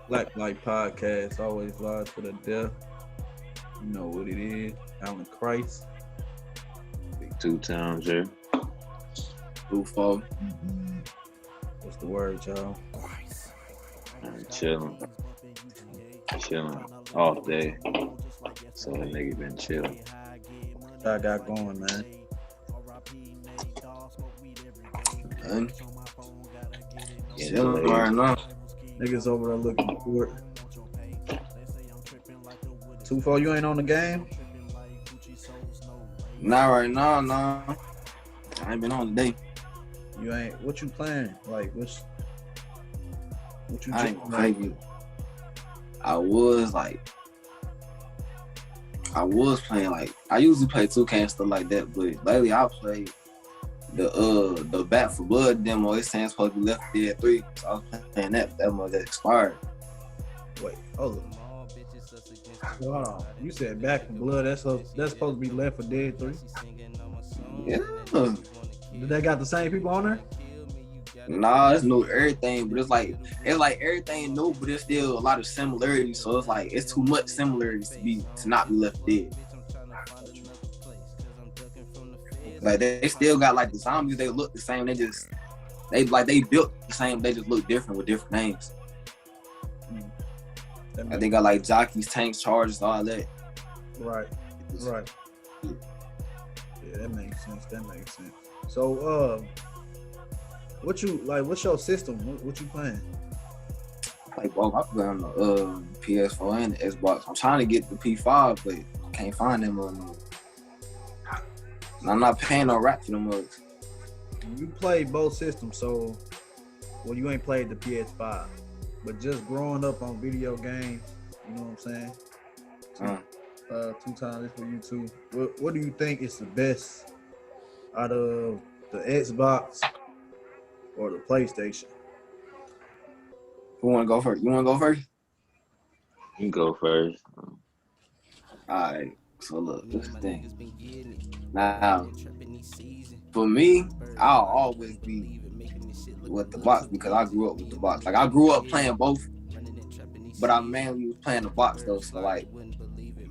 Black Light Podcast, always live to the death. You know what it is. Alan Christ. Big 2 times here. 2-4. What's the word, y'all? I'm chilling off day. So that nigga been chilling. What I got going, man? Chilling right now. Niggas over there looking for it. 2-4, you ain't on the game? Not right now, nah. I ain't been on today. You ain't. What you playing? Like, what you I doing? ain't gonna fake you. I was playing like I usually play 2K and stuff like that, but lately I played the Back for Blood demo. It's saying it's supposed to be Left Dead 3. So I was playing that demo that expired. Wait, hold on. Hold on. You said Back for Blood. That's supposed to be Left for Dead 3. Yeah. Did they got the same people on there? Nah, it's new everything, but it's like everything new, but it's still a lot of similarities. So it's like it's too much similarities to not be Left Dead. Like they still got like the zombies, they look the same. They built the same. They just look different with different names. Like they got like jockeys, tanks, chargers, all that. Right. Yeah, that makes sense. So, what's your system? What you playing? Like, bro, I play on the PS4 and the Xbox. I'm trying to get the P5, but can't find them on. I'm not paying no rap for them mugs. You play both systems, so you ain't played the PS5, but just growing up on video games, you know what I'm saying? 2 times for you too. What do you think is the best out of the Xbox or the PlayStation? Who wanna go first? You wanna go first? You can go first. Alright, so look, this is the thing. Now, for me, I'll always be with the box because I grew up with the box. Like I grew up playing both, but I mainly was playing the box though. So like,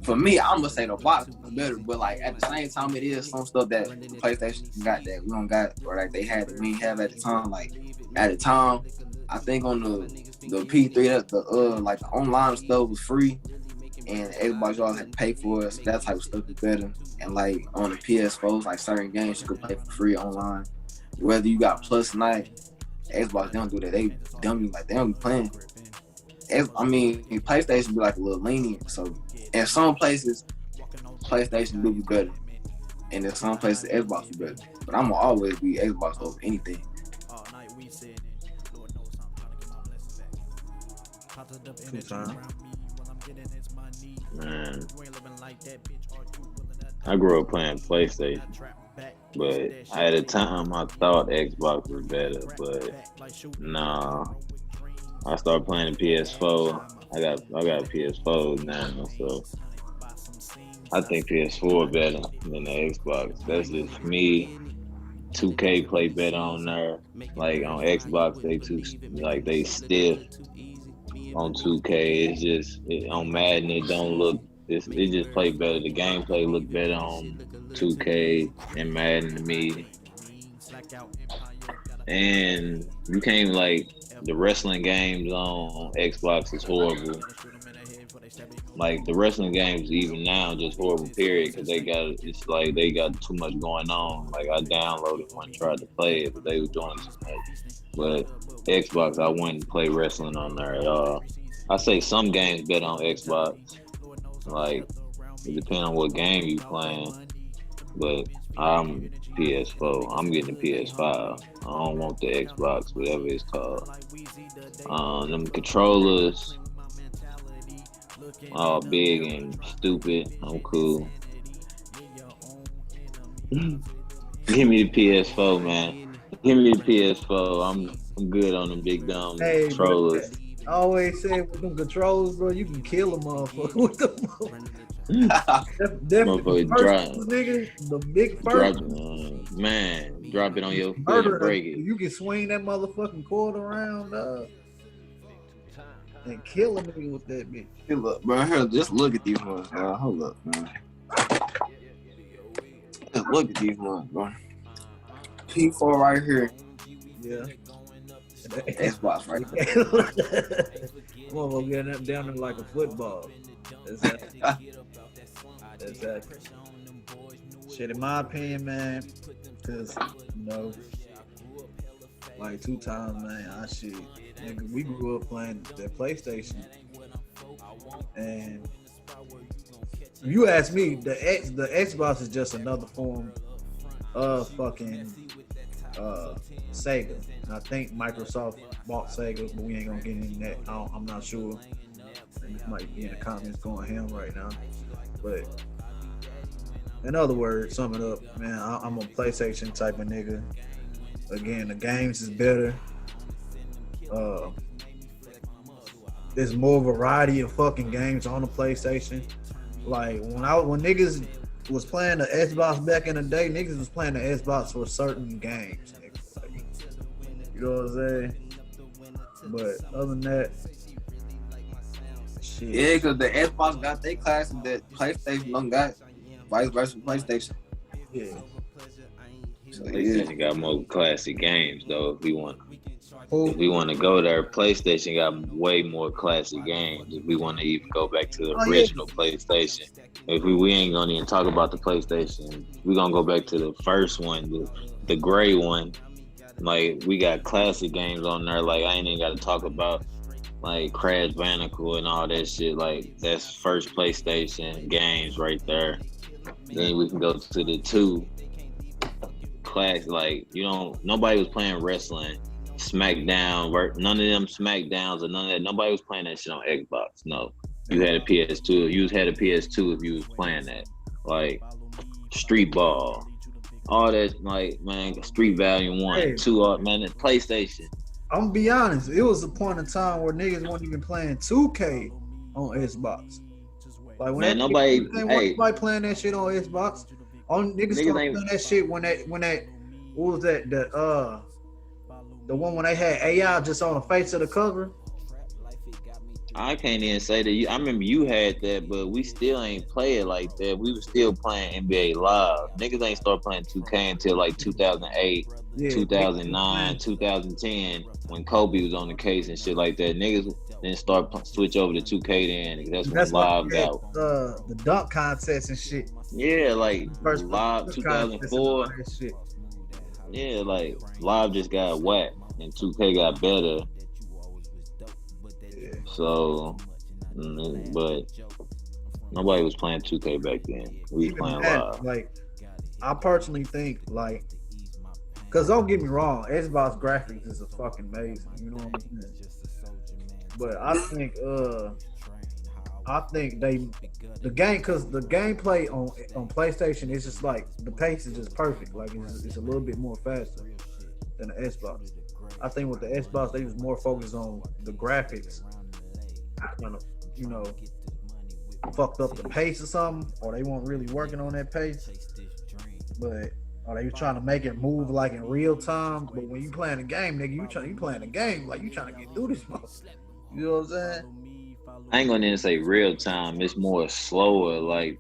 for me, I'm gonna say the box is better. But like at the same time, it is some stuff that the PlayStation got that we don't got, or like they had that we didn't have at the time. Like at the time, I think on the P3, that the like the online stuff was free. And everybody always had to pay for it, so that type of stuff is better. And like on the PS4s, like certain games you could play for free online. Whether you got Plus or not, Xbox they don't do that. They don't be playing. I mean, PlayStation be like a little lenient. So in some places, PlayStation do be better, and in some places, Xbox be better. But I'm gonna always be Xbox over anything. Two times. Man, I grew up playing PlayStation, but at the time I thought Xbox was better, but nah. I started playing the PS4. I got a PS4 now, so I think PS4 better than the Xbox. That's just me. 2K play better on there. Like on Xbox, they stiff. On 2K, it's just on Madden. It don't look. It just play better. The gameplay look better on 2K and Madden to me. And you can't like the wrestling games on Xbox is horrible. Like the wrestling games even now just horrible. Period. Because they got too much going on. Like I downloaded one, tried to play it, but they was doing too much. But Xbox, I wouldn't play wrestling on there at all. I say some games better on Xbox. Like, it depends on what game you playing. But I'm PS4. I'm getting the PS5. I don't want the Xbox, whatever it's called. Them controllers, all big and stupid. I'm cool. Give me the PS4, man. Give me the PS4. I'm good on them big dumb controllers. I always say with them controllers, bro, you can kill a motherfucker with them. Definitely the big first. Drop it on your foot and break it. You can swing that motherfucking cord around. and kill a nigga with that bitch. Hey, look, bro. Here, just look at these ones, bro. Hold up, man. Just look at these ones, bro. P4 right here. Yeah. Xbox right there. I'm gonna get that down there like a football. Exactly. Exactly. Shit, in my opinion, man, because, you know, like 2 times, man, nigga, we grew up playing that PlayStation. And if you ask me, the Xbox is just another form of fucking Sega. And I think Microsoft bought Sega, but we ain't gonna get into that. I'm not sure. It might be in the comments going ham right now. But in other words, sum it up, man, I'm a PlayStation type of nigga. Again, the games is better. There's more variety of fucking games on the PlayStation. Like when niggas was playing the Xbox back in the day, niggas was playing the Xbox for certain games. Like, you know what I'm saying? But other than that, shit. Yeah, because the Xbox got their classes that PlayStation don't got. Vice versa, PlayStation. Yeah. So, PlayStation got more classic games though. If we want to go there, PlayStation got way more classic games. If we want to even go back to the original PlayStation, if we ain't gonna even talk about the PlayStation, we gonna go back to the first one, the gray one. Like we got classic games on there. Like I ain't even got to talk about like Crash Bandicoot and all that shit. Like that's first PlayStation games right there. Then we can go to the 2 class. Like nobody was playing wrestling, SmackDown. None of them SmackDowns or none of that. Nobody was playing that shit on Xbox. No, you had a PS2. You had a PS2 if you was playing that. Like Street Ball, all that. Like man, Street Volume 1, 2. Man, PlayStation. I'm gonna be honest. It was a point in time where niggas weren't even playing 2K on Xbox. Like when nobody playing that shit on Xbox. On niggas started playing that shit when that what was that the one when they had AI just on the face of the cover. I can't even say that. I remember you had that, but we still ain't play it like that. We were still playing NBA Live. Niggas ain't start playing 2K until like 2008, 2009, 2010 when Kobe was on the case and shit like that. Niggas didn't start switch over to 2K then. That's when Live got the dunk contest and shit. Yeah, like first Live 2004. Yeah, like Live just got whacked and 2K got better. So, but nobody was playing 2K back then. We was playing Live. Like, I personally think, like, because don't get me wrong, Xbox graphics is a fucking amazing. You know what I'm saying? But I think the game, because the gameplay on PlayStation is just like the pace is just perfect. Like it's a little bit more faster than the Xbox. I think with the Xbox they was more focused on the graphics. Kind of, you know, fucked up the pace or something, or they weren't really working on that pace. But or they were trying to make it move like in real time. But when you playing a game, nigga, you playing a game like you trying to get through this month. You know what I'm saying? I ain't gonna even say real time. It's more slower. Like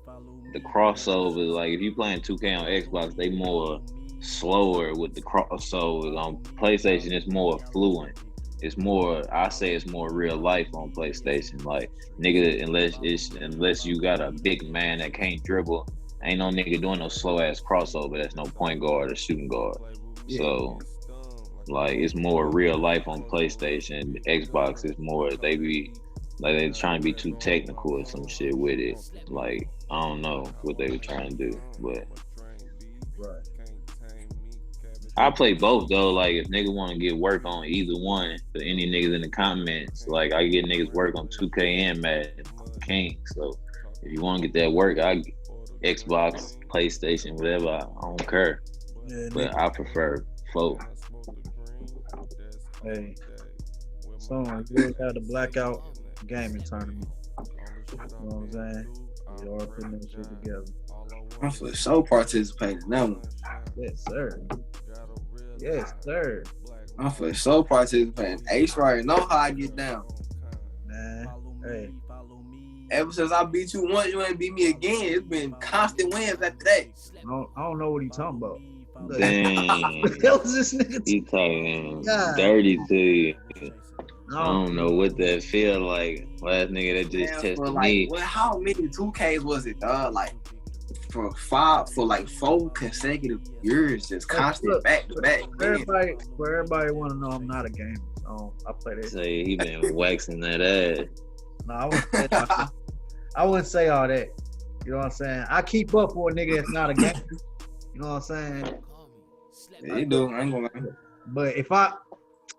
the crossover. Like if you playing 2K on Xbox, they more slower with the crossovers. On PlayStation, it's more fluent. It's more. I say it's more real life on PlayStation. Like nigga, unless you got a big man that can't dribble, ain't no nigga doing no slow ass crossover. That's no point guard or shooting guard. Yeah. So. Like it's more real life on PlayStation. Xbox is more they be like they're trying to be too technical or some shit with it. Like I don't know what they were trying to do, but right. I play both though. Like if niggas want to get work on either one, for any niggas in the comments, like I get niggas work on 2K and Madden King. So if you want to get that work, I Xbox, PlayStation, whatever. I don't care, but I prefer both. Hey, so we had the Blaq Out gaming tournament. You know what I'm saying? We all putting that shit together. I'm for sure participating in that one. Yes, sir. Yes, sir. I'm for sure participating. Ace right know how I get down. Man, Hey. Ever since I beat you once, you ain't beat me again. It's been constant wins after that. I don't know what he's talking about. Damn. What the hell is this nigga? He talking dirty to you. I don't know what that feel like. Last nigga that just tested me. Well, how many 2Ks was it, dog? Like for 4 consecutive years, just constant back to back. For everybody want to know, I'm not a gamer. So I play that. Say he been waxing that ass. No, I wouldn't say all that. You know what I'm saying? I keep up for a nigga that's not a gamer. You know what I'm saying? Yeah, you do. I ain't gonna lie. But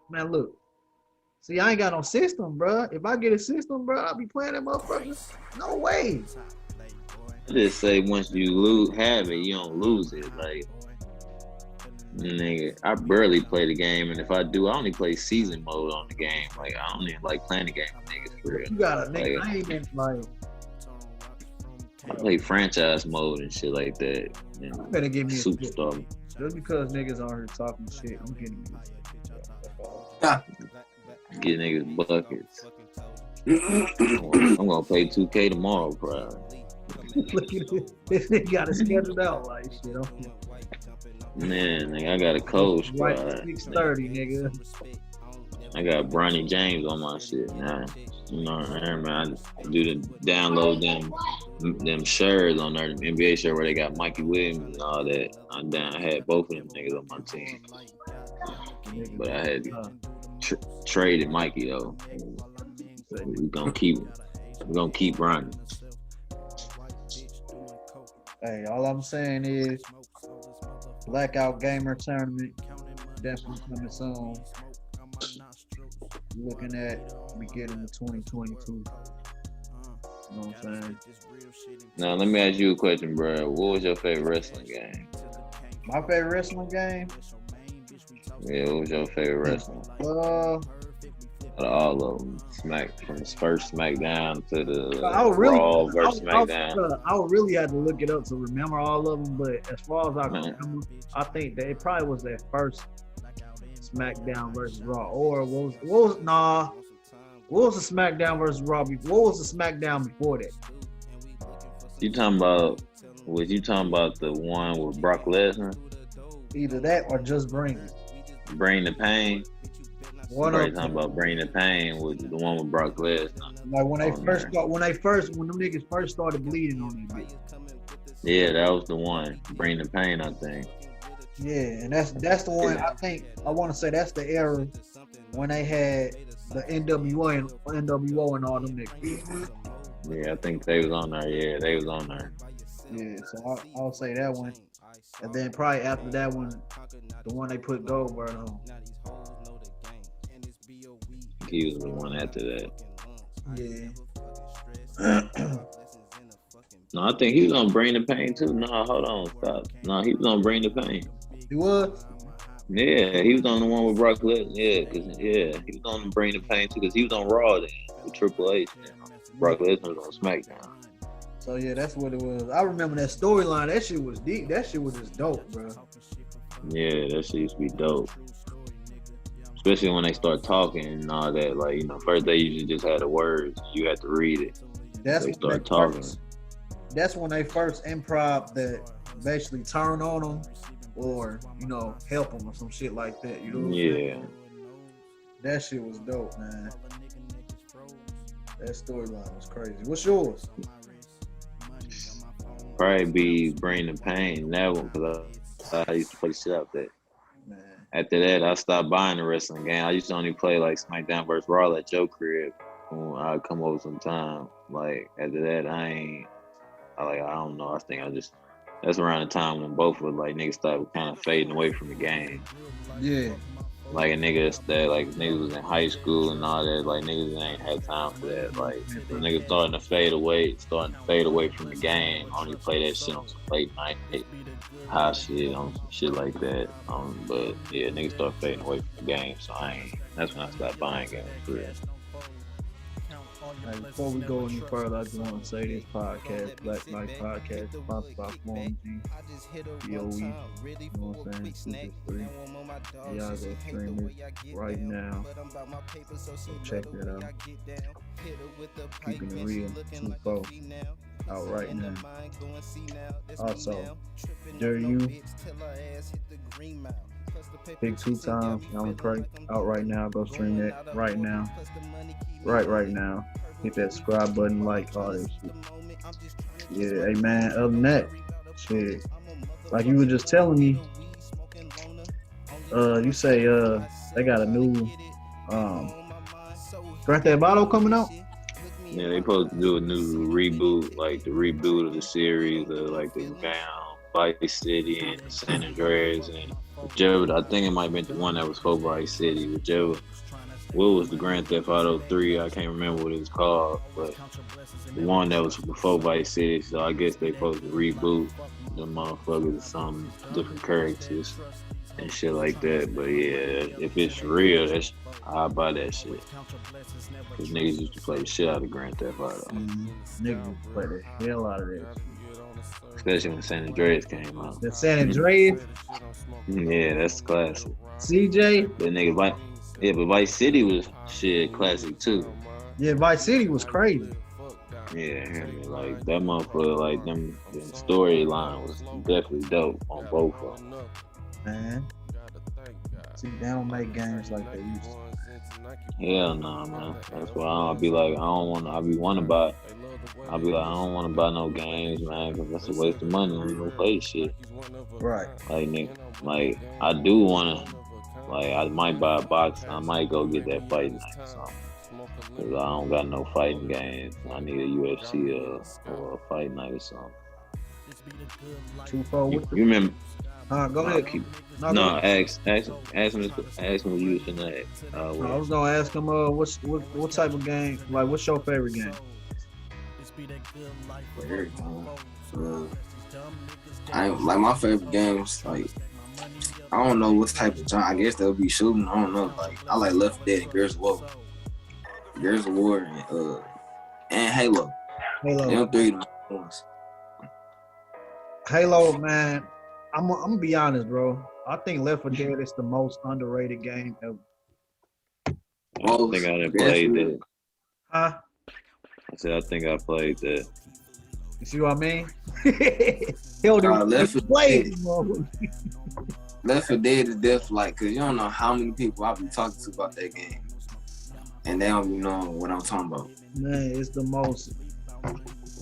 man, look. See, I ain't got no system, bro. If I get a system, bro, I'll be playing that motherfucker. No way. I just say once you have it, you don't lose it. Like, nigga, I barely play the game, and if I do, I only play season mode on the game. Like, I don't even like playing the game with niggas for real. You got a nigga, like, I ain't been like. I play franchise mode and shit like that. You better give me a superstar. Just because niggas on here talking shit, I'm getting Get niggas buckets. I'm gonna play 2K tomorrow, bro. Look at this nigga got it scheduled out like shit. Man, nigga, I got a coach, bro. 6:30, nigga. I got Bronny James on my shit now. You know what I mean, man? I do download them shirts on there, the NBA shirt where they got Mikey Williams and all that. I had both of them niggas on my team, but I had traded Mikey though. We gonna keep running. Hey, all I'm saying is Blaq Out Gamer Tournament definitely coming soon. Looking at we getting to 2022. You know what I'm saying? Now let me ask you a question, bro. What was your favorite wrestling game? My favorite wrestling game? Yeah, what was your favorite wrestling? All of them, from the first SmackDown to the Raw versus SmackDown. I would really have to look it up to remember all of them, but as far as I can remember, I think that it probably was that first SmackDown versus Raw, or what was the SmackDown versus Raw? What was the SmackDown before that? Was you talking about the one with Brock Lesnar? Either that or just Bring the Pain. Talking about Bring the Pain was the one with Brock Lesnar. Like when them niggas first started bleeding on that bitch. Yeah, that was the one. Bring the Pain, I think. Yeah, and that's the one. I want to say that's the era when they had the NWO and all them niggas. Yeah, I think they was on there. Yeah, they was on there. Yeah, so I'll say that one, and then probably after that one, the one they put Goldberg on. He was the one after that. Yeah. No, I think he was on Bring the Pain too. No, hold on, stop. No, he was on Bring the Pain. He was? Yeah, he was on the one with Brock Lesnar. He was on Bring the Pain too, because he was on Raw then with Triple H. Brock Lesnar was on SmackDown. So yeah, that's what it was. I remember that storyline. That shit was deep. That shit was just dope, bro. Yeah, that shit used to be dope. Especially when they start talking and all that. Like, you know, first they usually just had the words. You had to read it. That's when they start talking. That's when they first improv that basically turn on them or, you know, help them or some shit like that. You know what I'm saying? That shit was dope, man. That storyline was crazy. What's yours? Probably be Bring the Pain. That one, because I used to play shit out there. Man. After that, I stopped buying the wrestling game. I used to only play like SmackDown vs. Raw at your crib when I'd come over sometime. Like, after that, I don't know. I think that's around the time when both of like niggas started kind of fading away from the game. Yeah. Like niggas was in high school and all that. Like niggas ain't had time for that. Like the niggas starting to fade away from the game. Only play that shit on some late night high shit, on some shit like that. But yeah, niggas start fading away from the game. So that's when I stopped buying games. Hey, before we go any further, I just want to say this podcast, Blaq Life Podcast, sponsored by Form G, BOE, you know what I'm saying, 263. Y'all go stream it right now. So check that out. Keeping it real, 2-4, out right now. Also, dare you, Big 2 times, Alan Craig, out right now. Go stream that right now. Right now. Hit that subscribe button, like all that shit. Yeah, hey man, other than that, shit. Like you were just telling me, you say they got a new Grand Theft Auto coming out? Yeah, they supposed to do a new reboot, like the reboot of the series, like the Vice City and San Andreas and whichever. I think it might have been the one that was for Vice City, whichever. What was the Grand Theft Auto 3? I can't remember what it was called, but the one that was before Vice City. So I guess they supposed to reboot the motherfuckers with some different characters and shit like that. But yeah, if it's real, I'll buy that shit. Cause niggas used to play the shit out of Grand Theft Auto. Niggas used to play the hell out of that shit. Especially when San Andreas came out. The San Andreas? Yeah, that's the classic. CJ? That nigga, yeah, but Vice City was shit classic too. Yeah, Vice City was crazy. Yeah, like that motherfucker, like them storyline was definitely dope on both of them. Man, see, they don't make games like they used to. Hell no, man. That's why I'll be like, I don't want to. I'll be want to buy. I'll be like, I don't want to buy no games, man, because that's a waste of money when you don't play shit. Right. Like, nigga, like I do want to. Like, I might buy a box. I might go get that fighting night or something. Cause I don't got no fighting games. I need a UFC or a fight night or something. 2-4. You remember? Go ahead. Ask him what you was finna ask. I was gonna ask him what type of game, like what's your favorite game? I like my favorite games, like I don't know what type of genre. I guess they'll be shooting. I don't know. Like I like Left 4 Dead and Gears of War. Gears of War and Halo. Them three ones. Halo, man. I'm gonna be honest, bro. I think Left 4 Dead is the most underrated game ever. I think I done played that. Huh? I said I think I played that. You see what I mean? Left 4 Dead. Left 4 Dead is definitely like, cause you don't know how many people I've been talking to about that game, and they don't even know what I'm talking about. Man, it's the most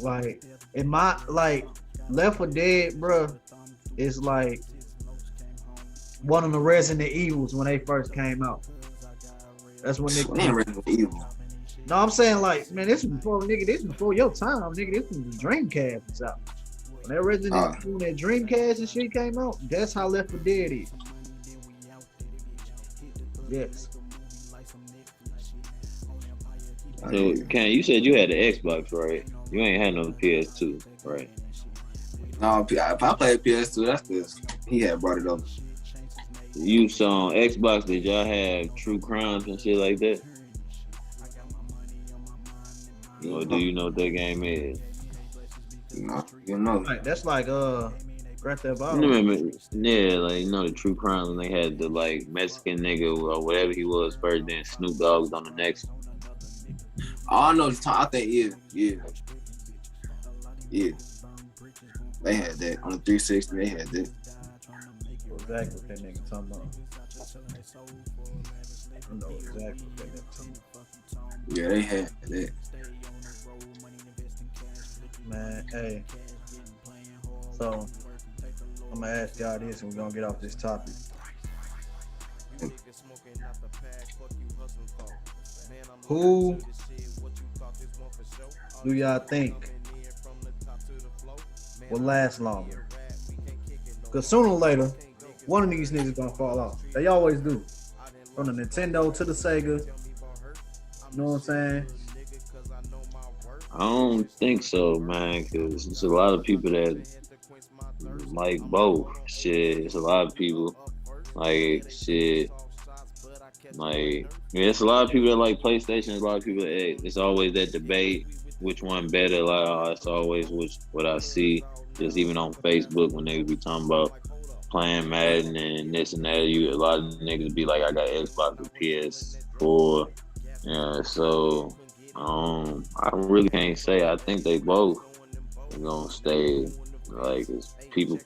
like in my like Left 4 Dead, bro. It's like one of the Resident Evils when they first came out. That's when they Resident Evil. No, I'm saying like, man, this was before this was before your time, nigga. This was the Dreamcast was out. When that Resident Evil, that Dreamcast and shit came out, that's how Left 4 Dead is. Yes. So, Ken, you said you had the Xbox, right? You ain't had no PS2, right? No, if I played PS2, that's because he had brought it up. You saw on Xbox, did y'all have True Crimes and shit like that? Or do you know what that game is? No, you know. Right, that's like Grand Theft Auto. Yeah, like you know the True Crimes when they had the like Mexican nigga or whatever he was first, then Snoop Dogg was on the next one. Oh, I know the time. I think yeah. They had that on the 360. They had that. Exactly what that nigga talking about. I know exactly what that nigga talking about. Yeah, they had that. Man, hey. So I'm gonna ask y'all this, and we're gonna get off this topic. Who do y'all think will last longer? Because sooner or later, one of these niggas gonna fall off. They always do. From the Nintendo to the Sega. You know what I'm saying? I don't think so, man, because there's a lot of people that like both. Shit, it's a lot of people like shit. Like, yeah, it's a lot of people that like PlayStation. There's a lot of people that it's always that debate which one better. Like, it's always what I see. Just even on Facebook when they be talking about playing Madden and this and that, a lot of niggas be like, I got Xbox and PS4. Yeah, so I really can't say. I think they both are gonna stay. Like,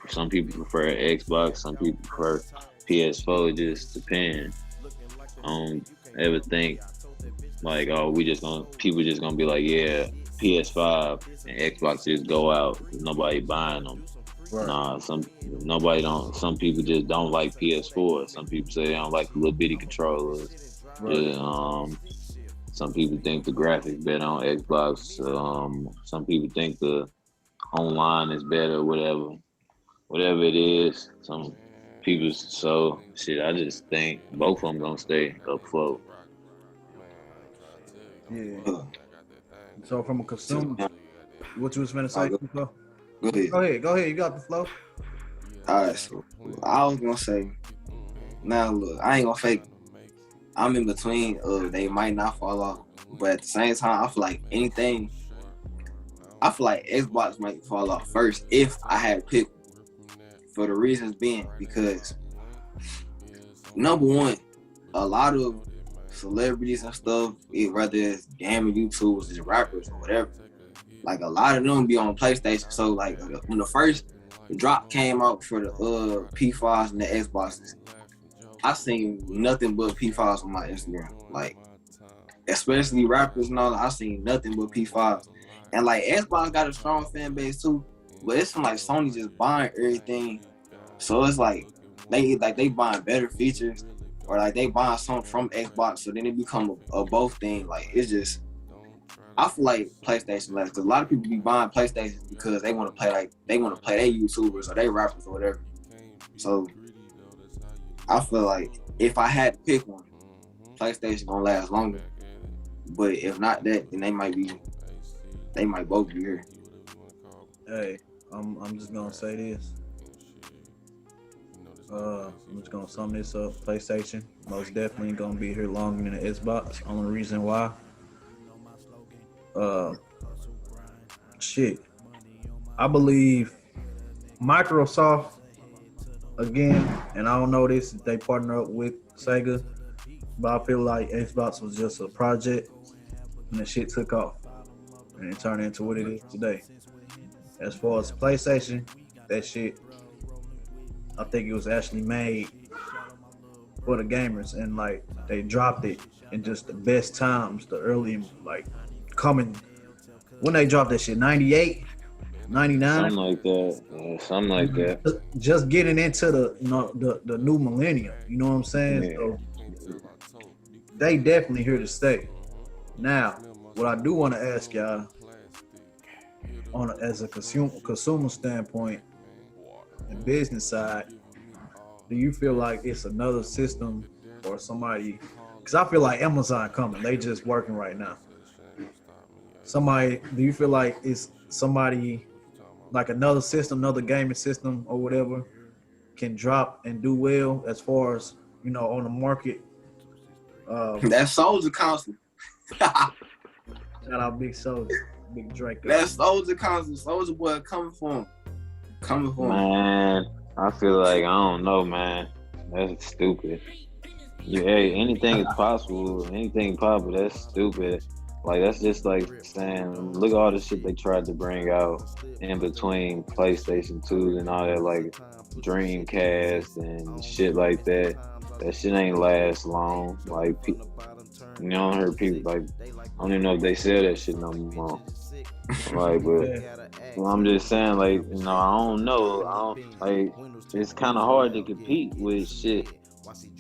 some people prefer Xbox, some people prefer PS4. It just depends. I don't ever think like, people just gonna be like, yeah, PS5 and Xbox just go out. Nobody buying them. Right. Nah, some people just don't like PS4. Some people say they don't like the little bitty controllers. Right. Some people think the graphics better on Xbox. Some people think the online is better, whatever it is. Some people, so shit, I just think both of them gonna stay afloat. Yeah. So from a consumer, what you was gonna say? Go ahead. Go ahead. You got the flow. All right. So I was gonna say, now look, I ain't gonna fake it. I'm in between. They might not fall off, but at the same time, I feel like Xbox might fall off first if I had to pick. For the reasons being, because number one, a lot of celebrities and stuff, whether it's gaming YouTubers, it's rappers or whatever, like a lot of them be on PlayStation. So like when the first drop came out for the P5s and the Xboxes, I seen nothing but P5s on my Instagram. Like, especially rappers and all, I seen nothing but P5s. And like Xbox got a strong fan base too, but it's like Sony just buying everything. So it's like they buying better features, or like they buying something from Xbox, so then it become a both thing. Like, it's just, I feel like PlayStation less, because a lot of people be buying PlayStation because they want to play their YouTubers or their rappers or whatever. So I feel like if I had to pick one, PlayStation gonna last longer. But if not that, then they might both be here. Hey, I'm just gonna say this. I'm just gonna sum this up. PlayStation most definitely gonna be here longer than the Xbox. Only reason why, I believe Microsoft again, and I don't know this, they partner up with Sega, but I feel like Xbox was just a project, and the shit took off, and it turned into what it is today. As far as PlayStation, that shit, I think it was actually made for the gamers, and like they dropped it in just the best times, the early, like, coming, when they dropped that shit, 98, 99? Something like that. Yeah, something like that. Just getting into the new millennium, you know what I'm saying? Yeah. So they definitely here to stay. Now, what I do want to ask y'all, as a consumer standpoint, and business side, do you feel like it's another system or somebody? Because I feel like Amazon coming, they just working right now. Do you feel like it's somebody like another system, another gaming system or whatever, can drop and do well as far as, on the market? That Soldier console. Shout out Big Soldier, Big Drake. That Soldier console, Soldier Boy coming for him. Man, I feel like, I don't know, man. That's stupid. Yeah, hey, anything is possible. Anything possible, that's stupid. Like, that's just like saying, look at all the shit they tried to bring out in between PlayStation 2 and all that, like Dreamcast and shit like that. That shit ain't last long. Like, I don't hear people, like, I don't even know if they sell that shit no more. Like, but I'm just saying, like, I don't know. It's kind of hard to compete with shit.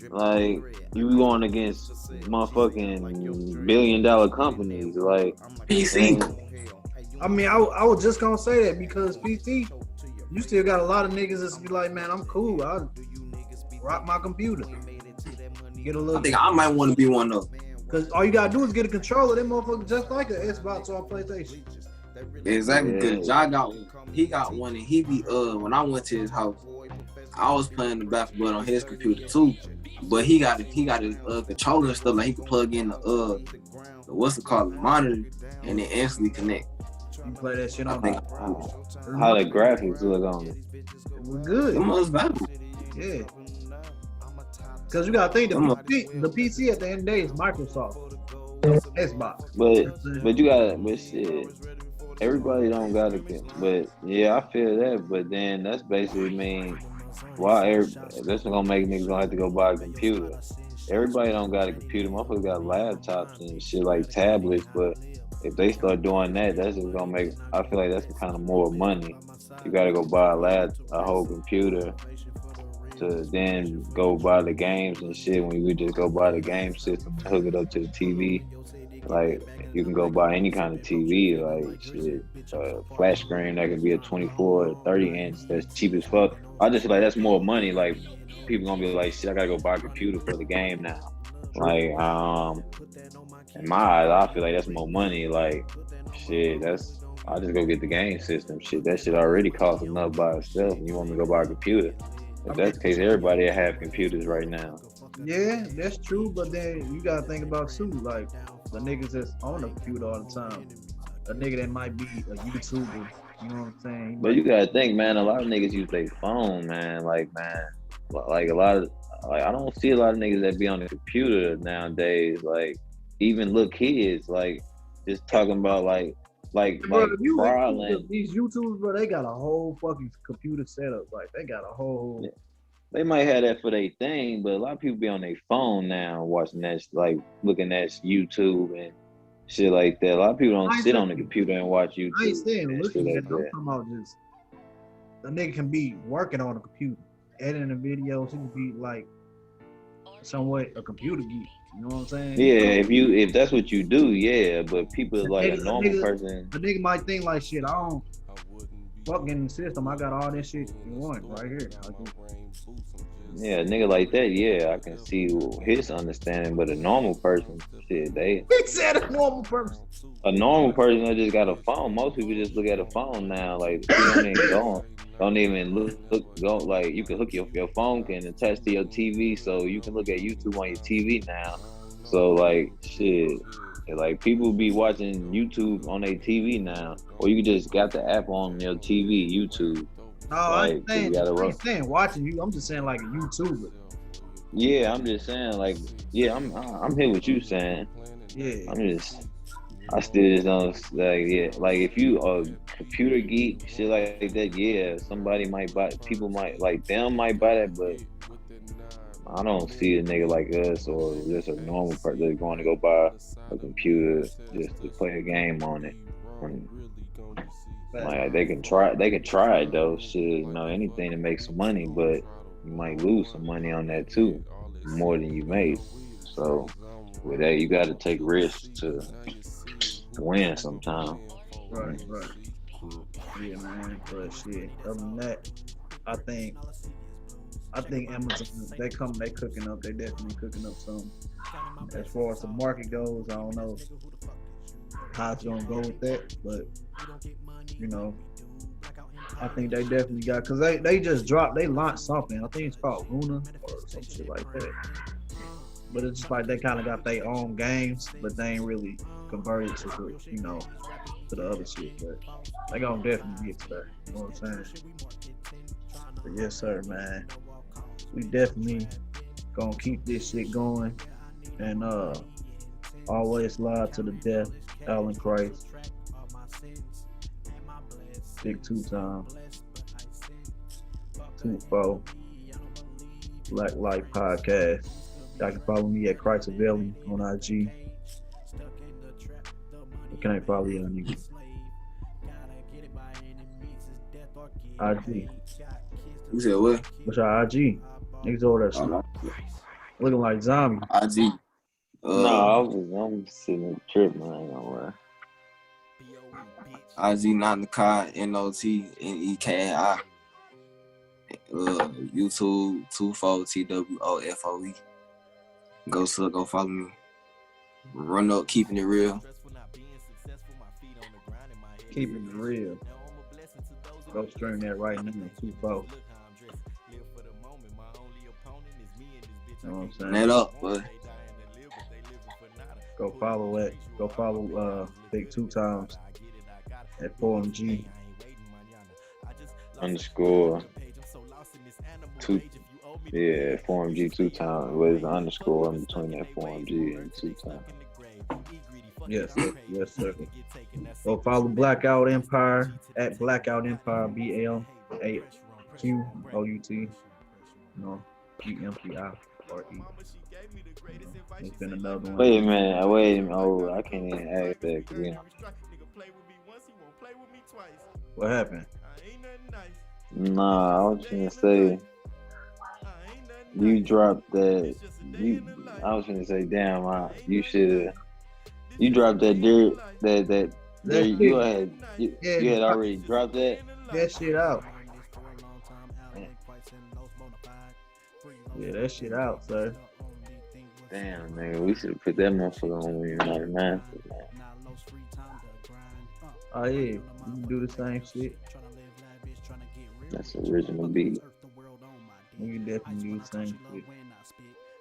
Like, you going against motherfucking billion-dollar companies, like PC. I mean, I was just gonna say that because PC, you still got a lot of niggas that's be like, man, I'm cool. I'll rock my computer. Get a little. I think I might want to be one of them. Cause all you gotta do is get a controller. Them motherfuckers just like an Xbox or a PlayStation. Exactly. Cause John he got one, and he be when I went to his house, I was playing the basketball on his computer too, but he got a controller and stuff like he could plug in the what's it called, the monitor, and it instantly connect. You play that shit on how the graphics look on it. It was good. It was valuable. Yeah. Because you gotta think the PC at the end of the day is Microsoft, Xbox. But you gotta, but shit, everybody don't gotta. But yeah, I feel that. But then that's basically mean why that's gonna make niggas gonna have to go buy a computer. Everybody don't got a computer. Motherfuckers got laptops and shit like tablets. But if they start doing that, that's just gonna make. I feel like that's kind of more money. You gotta go buy a whole computer to then go buy the games and shit. When you just go buy the game system, hook it up to the TV. Like you can go buy any kind of TV, like shit, flat screen that can be a 24 or 30 inch. That's cheap as fuck. I just feel like that's more money. Like people gonna be like, shit, I gotta go buy a computer for the game now. Like in my eyes, I feel like that's more money. Like shit, I'll just go get the game system. Shit, that shit already costs enough by itself. And you want me to go buy a computer? If that's the case, everybody have computers right now. Yeah, that's true. But then you gotta think about too, like the niggas that's on the computer all the time. A nigga that might be a YouTuber. You know what I'm saying? But you gotta think, man. A lot of niggas use their phone, man. Like a lot of I don't see a lot of niggas that be on the computer nowadays. Like even little kids, like just talking about like bro, these YouTubers, bro, they got a whole fucking computer setup. Like they got a whole. Yeah. They might have that for their thing, but a lot of people be on their phone now, watching that, like looking at YouTube and shit like that. A lot of people don't sit on the computer and watch YouTube. I ain't saying looking at it. I'm talking about just a nigga can be working on a computer, editing the videos. He can be like somewhat a computer geek. You know what I'm saying? Yeah, if that's what you do, yeah. But people like a normal person. A nigga might think like, shit, I don't fucking system. I got all this shit in one right here. Yeah, a nigga like that, yeah, I can see his understanding. But a normal person, shit, He said a normal person. A normal person that just got a phone. Most people just look at a phone now. Like you don't even go. Like you can hook your phone can attach to your TV, so you can look at YouTube on your TV now. So like shit, like people be watching YouTube on their TV now, or you just got the app on your TV, YouTube. No, like, I ain't saying watching you. I'm just saying like a YouTuber. Yeah, I'm just saying like, yeah, I'm here with you saying. Yeah. I still just don't like, yeah, like if you a computer geek, shit like that, yeah, somebody might buy, people might like them might buy that, but I don't see a nigga like us or just a normal person that's going to go buy a computer just to play a game on it. Like they can try it though. Shit, you know, anything to make some money, but you might lose some money on that too, more than you made. So with that, you got to take risks to win sometime. Right. Yeah, man. But shit, other than that, I think Amazon, they cooking up. They definitely cooking up some. As far as the market goes, I don't know how it's gonna go with that, but you know, I think they definitely got, cause they just dropped, they launched something. I think it's called Luna or some shit like that. But it's just like they kind of got their own games, but they ain't really converted to the, you know, to the other shit. But they gonna definitely get to that. You know what I'm saying? But yes, sir, man. We definitely gonna keep this shit going, and always lie to the death. Alan Christ. Big 2-time. 2-4. Blaq Life Podcast. Y'all can follow me at Christ Avelli on IG. I can't follow y'all niggas. IG. You said what? What's your IG? Niggas over there looking like zombie. IG. No, I'm sitting in the trip, man. I ain't gonna lie. IG not in the car, NOTNEKI. YouTube 24TWOFOE. Go follow me. Run up, keeping it real. Keeping it real. Go stream that right now. 24. You know what I'm saying? Net up, boy. Go follow Big 2 times at 4MG. Underscore 2. Yeah, 4MG 2 times. Where's the underscore in between that 4MG and 2 times? Yes, sir. Yes, sir. Go follow Blaq Out Empire at Blaq Out Empire BLAQOUT. EMPIRE. It's been another one. Wait a minute. Oh, I can't even ask that because What happened? Nah, I was gonna say you dropped that. I was gonna say, damn, you should. You dropped that dirt. That you had already dropped that. That shit out. Yeah, that shit out, sir. Damn, nigga, we should have put that motherfucker on when you're not a master, man. Oh yeah, you can do the same shit. That's the original beat. You can definitely do the same shit.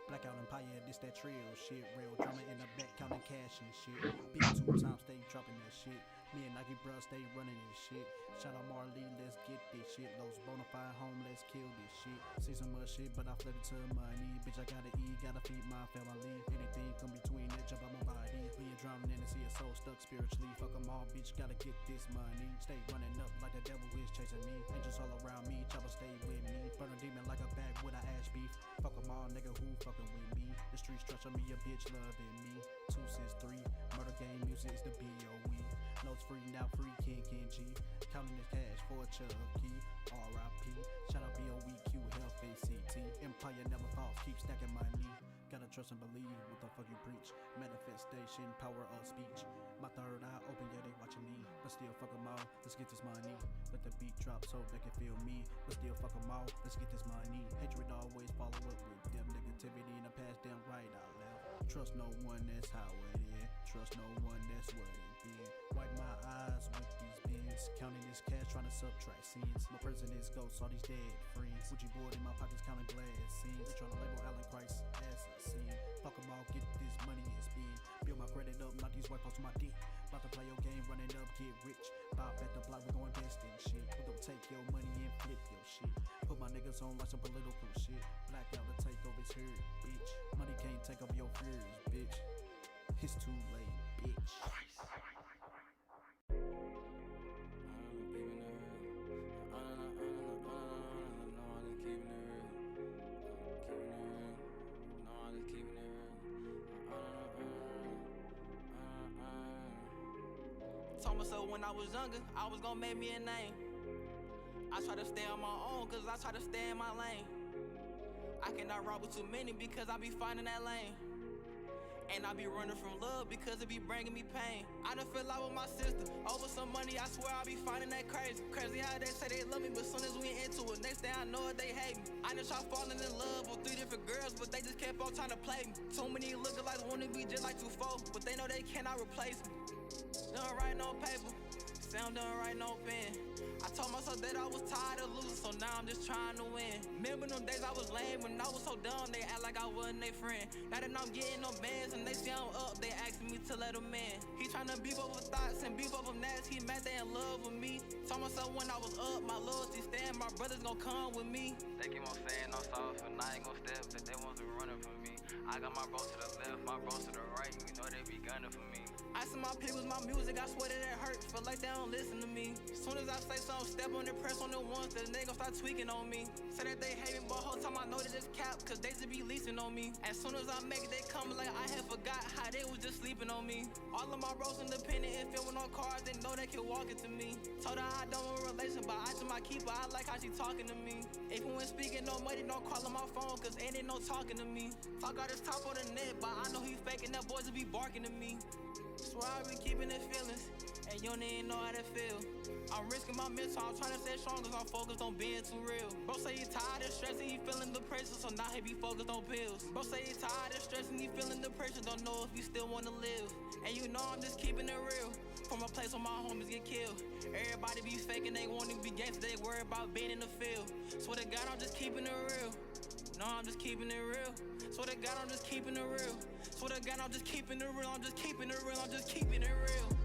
Blaq Out Empire, this that trio shit. Real drama in the back, counting cash and shit. Big 2 times, stay dropping that shit. Me and Nike bro stay running this shit. Shout out Marley, let's get this shit. Los Bonafide home, let's kill this shit. See some much shit, but I flip it to money. Bitch, I gotta eat, gotta feed my family. Anything come between that, jump out my body. Me and drowning in the sea, so stuck spiritually. Fuck them all, bitch, gotta get this money. Stay running up like the devil is chasing me. Angels all around me, chopper stay with me. Burn a demon like a bag with a ash beef. Fuck them all, nigga, who fucking with me? The street structure me, a bitch loving me. 263, murder game music is the BOE. Loads free, now free, King G. Counting this cash for a Chucky. R.I.P. Shout out BOEQ, Health ACT. Empire never falls, keep stacking money. Gotta trust and believe what the fuck you preach. Manifestation, power of speech. My third eye open, yeah, they watching me. But still fuck them all, let's get this money. Let the beat drop so they can feel me. But still fuck them all, let's get this money. Hatred always follow up with them. Negativity in the past, damn right I left. Trust no one, that's how it is. Trust no one, that's what it been. Wipe my eyes with these bins. Counting this cash, trying to subtract sins. My president's ghosts, all these dead friends. Fuji board in my pockets, counting blessings. They trying to label Alan Christ as a sin. Fuck them all, get this money and spend. Build my credit up, knock these white folks to my dick. About to play your game, running up, get rich. Bob at the block, we gon' invest in shit. We gon' take your money and flip your shit. Put my niggas on like some political shit. Blaq Out to take over his here, bitch. Money can't take over your fears, bitch. It's too late, bitch. Told myself when I was younger, I was gonna make me a name. I try to stay on my own, cause I try to stay in my lane. I cannot rock with too many because I be finding that lane. And I be running from love because it be bringing me pain. I done fell out with my sister over some money, I swear I be finding that crazy. Crazy how they say they love me, but soon as we into it, next thing I know it, they hate me. I done tried falling in love with 3 different girls, but they just kept on trying to play me. Too many lookalikes wanna be just like 2-4, but they know they cannot replace me. Done writing on paper, sound done writing on pen. I told myself that I was tired of losing, so now I'm just trying to win. Remember them days I was lame when I was so dumb, they act like I wasn't their friend. Now that I'm getting no bands and they see I'm up, they asking me to let them in. He tryna beef over thoughts and beef over nasty, he mad they in love with me. Told myself when I was up, my loyalty stand, my brothers gon' come with me. They keep on saying no soft and I ain't gon' step, that they want to running from me. I got my bros to the left, my bros to the right, you know they be gunning for me. I see my people's my music, I swear that it hurt, feel like they don't listen to me. Soon as I say something, step on the press on the ones that they gon' start tweaking on me. Say that they hate me, but whole time I know that it's cap, cause they just be leasing on me. As soon as I make it, they come like I had forgot how they was just sleeping on me. All of my bros independent and filming on cars, they know they can walk it to me. Told her I don't want a relation, but I to my keeper, I like how she talking to me. If you ain't speaking no money, don't call on my phone, cause ain't no talking to me. Talk out his top on the net, but I know he faking, that boys will be barking to me. Swear I be keeping his feelings, and you don't even know how that feel. I'm risking my mental, I'm trying to stay strong, cause I'm focused on being too real. Bro say he tired of stressing, he feeling the pressure, so now he be focused on pills. Bro say he tired of stressing, he feeling the pressure, don't know if he still wanna live. And you know I'm just keeping it real, from a place where my homies get killed. Everybody be faking, they want to be gangster, they worry about being in the field. Swear to God, I'm just keeping it real. No, I'm just keeping it real. Swear to God, I'm just keeping it real. Swear to God, I'm just keeping it real. I'm just keeping it real. I'm just keeping it real.